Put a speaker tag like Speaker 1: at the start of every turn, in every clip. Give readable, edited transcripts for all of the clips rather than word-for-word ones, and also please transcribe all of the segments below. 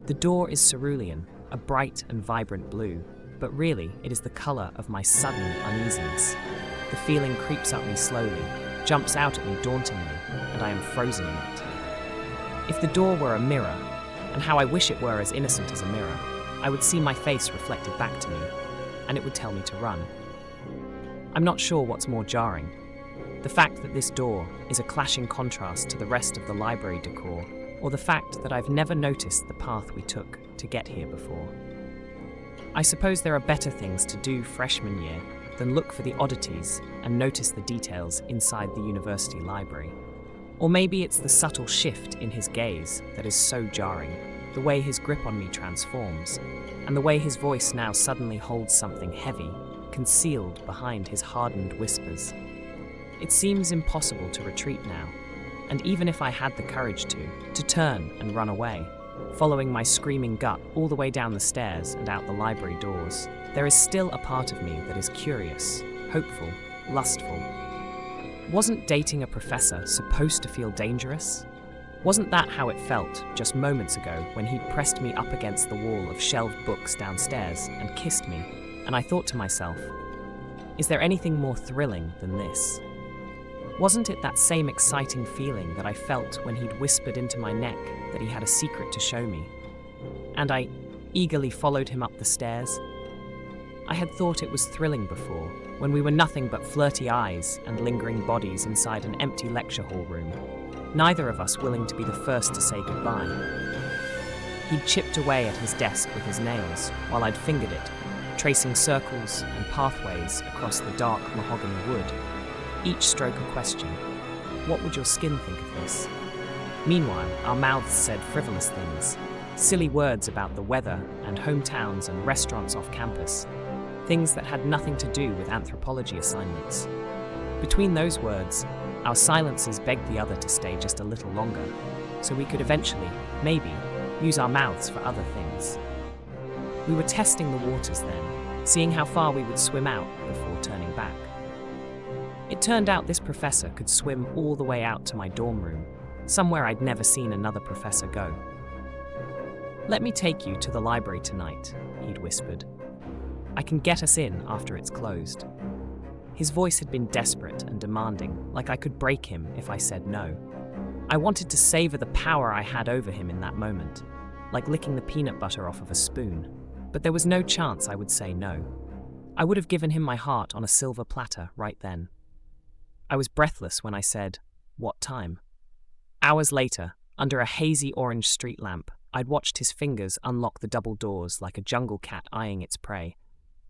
Speaker 1: The door is cerulean, a bright and vibrant blue, but really it is the color of my sudden uneasiness. The feeling creeps up me slowly, jumps out at me dauntingly, and I am frozen in it. If the door were a mirror, and how I wish it were as innocent as a mirror, I would see my face reflected back to me, and it would tell me to run. I'm not sure what's more jarring. The fact that this door is a clashing contrast to the rest of the library decor, or the fact that I've never noticed the path we took to get here before. I suppose there are better things to do freshman year than look for the oddities and notice the details inside the university library. Or maybe it's the subtle shift in his gaze that is so jarring, the way his grip on me transforms, and the way his voice now suddenly holds something heavy, concealed behind his hardened whispers. It seems impossible to retreat now, and even if I had the courage to turn and run away, following my screaming gut all the way down the stairs and out the library doors, there is still a part of me that is curious, hopeful, lustful. Wasn't dating a professor supposed to feel dangerous? Wasn't that how it felt just moments ago when he'd pressed me up against the wall of shelved books downstairs and kissed me? And I thought to myself, is there anything more thrilling than this? Wasn't it that same exciting feeling that I felt when he'd whispered into my neck that he had a secret to show me? And I eagerly followed him up the stairs. I had thought it was thrilling before, when we were nothing but flirty eyes and lingering bodies inside an empty lecture hall room, neither of us willing to be the first to say goodbye. He'd chipped away at his desk with his nails while I'd fingered it, tracing circles and pathways across the dark mahogany wood, each stroke a question. What would your skin think of this? Meanwhile, our mouths said frivolous things, silly words about the weather and hometowns and restaurants off campus, things that had nothing to do with anthropology assignments. Between those words, our silences begged the other to stay just a little longer, so we could eventually, maybe, use our mouths for other things. We were testing the waters then, seeing how far we would swim out before turning back. It turned out this professor could swim all the way out to my dorm room, somewhere I'd never seen another professor go. "Let me take you to the library tonight," he'd whispered. "I can get us in after it's closed." His voice had been desperate and demanding, like I could break him if I said no. I wanted to savor the power I had over him in that moment, like licking the peanut butter off of a spoon, but there was no chance I would say no. I would have given him my heart on a silver platter right then. I was breathless when I said, "What time?" Hours later, under a hazy orange street lamp, I'd watched his fingers unlock the double doors like a jungle cat eyeing its prey.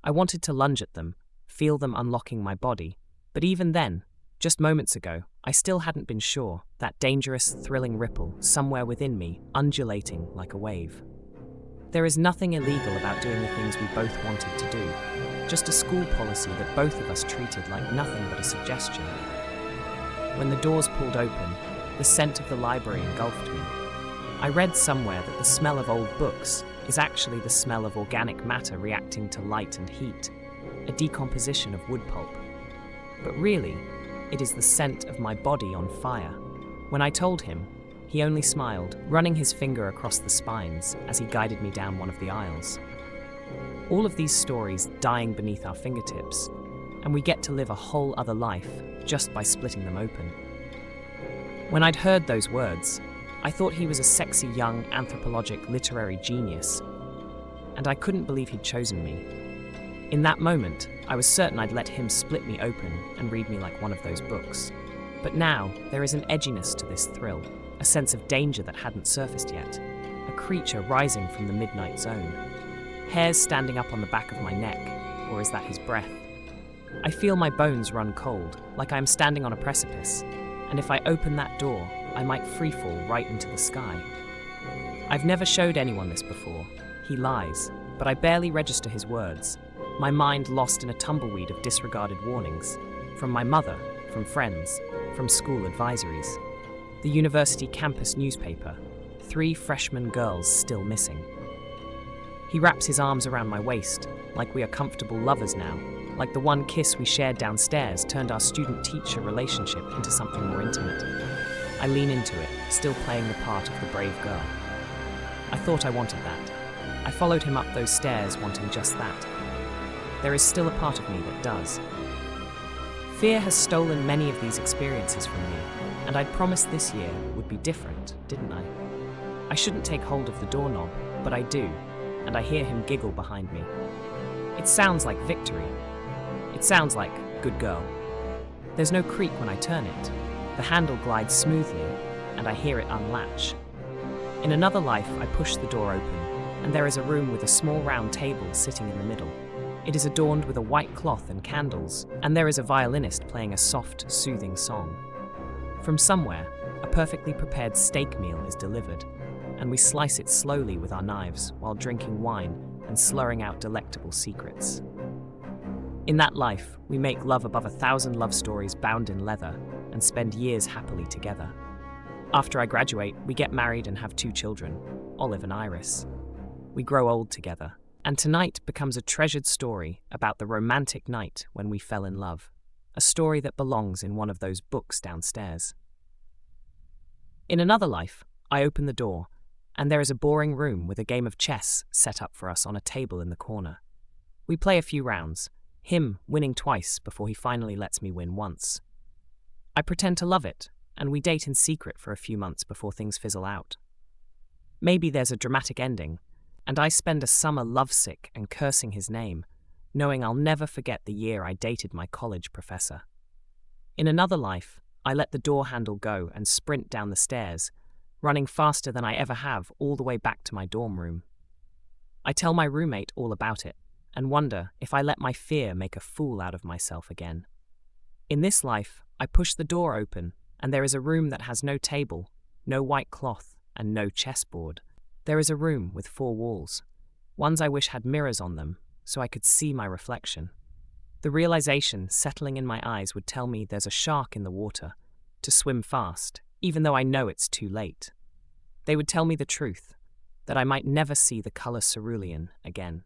Speaker 1: I wanted to lunge at them, feel them unlocking my body, but even then, just moments ago, I still hadn't been sure, that dangerous, thrilling ripple somewhere within me, undulating like a wave. There is nothing illegal about doing the things we both wanted to do, just a school policy that both of us treated like nothing but a suggestion. When the doors pulled open, the scent of the library engulfed me. I read somewhere that the smell of old books is actually the smell of organic matter reacting to light and heat, a decomposition of wood pulp. But really, it is the scent of my body on fire. When I told him, he only smiled, running his finger across the spines as he guided me down one of the aisles. All of these stories dying beneath our fingertips, and we get to live a whole other life just by splitting them open. When I'd heard those words, I thought he was a sexy young anthropologic literary genius, and I couldn't believe he'd chosen me. In that moment, I was certain I'd let him split me open and read me like one of those books. But now, there is an edginess to this thrill, a sense of danger that hadn't surfaced yet, a creature rising from the midnight zone. Hairs standing up on the back of my neck, or is that his breath? I feel my bones run cold, like I am standing on a precipice, and if I open that door, I might freefall right into the sky. I've never showed anyone this before. He lies, but I barely register his words, my mind lost in a tumbleweed of disregarded warnings, from my mother, from friends, from school advisories. The university campus newspaper, 3 freshman girls still missing. He wraps his arms around my waist, like we are comfortable lovers now, like the one kiss we shared downstairs turned our student-teacher relationship into something more intimate. I lean into it, still playing the part of the brave girl. I thought I wanted that. I followed him up those stairs wanting just that. There is still a part of me that does. Fear has stolen many of these experiences from me, and I'd promised this year would be different, didn't I? I shouldn't take hold of the doorknob, but I do, and I hear him giggle behind me. It sounds like victory. It sounds like good girl. There's no creak when I turn it. The handle glides smoothly, and I hear it unlatch. In another life, I push the door open, and there is a room with a small round table sitting in the middle. It is adorned with a white cloth and candles, and there is a violinist playing a soft, soothing song. From somewhere, a perfectly prepared steak meal is delivered, and we slice it slowly with our knives while drinking wine and slurring out delectable secrets. In that life, we make love above 1,000 love stories bound in leather and spend years happily together. After I graduate, we get married and have 2 children, Olive and Iris. We grow old together, and tonight becomes a treasured story about the romantic night when we fell in love, a story that belongs in one of those books downstairs. In another life, I open the door, and there is a boring room with a game of chess set up for us on a table in the corner. We play a few rounds, him winning twice before he finally lets me win once. I pretend to love it, and we date in secret for a few months before things fizzle out. Maybe there's a dramatic ending, and I spend a summer lovesick and cursing his name, knowing I'll never forget the year I dated my college professor. In another life, I let the door handle go and sprint down the stairs, running faster than I ever have all the way back to my dorm room. I tell my roommate all about it, and wonder if I let my fear make a fool out of myself again. In this life, I push the door open, and there is a room that has no table, no white cloth, and no chessboard. There is a room with 4 walls, ones I wish had mirrors on them, so I could see my reflection. The realization settling in my eyes would tell me there's a shark in the water, to swim fast, even though I know it's too late. They would tell me the truth, that I might never see the color cerulean again.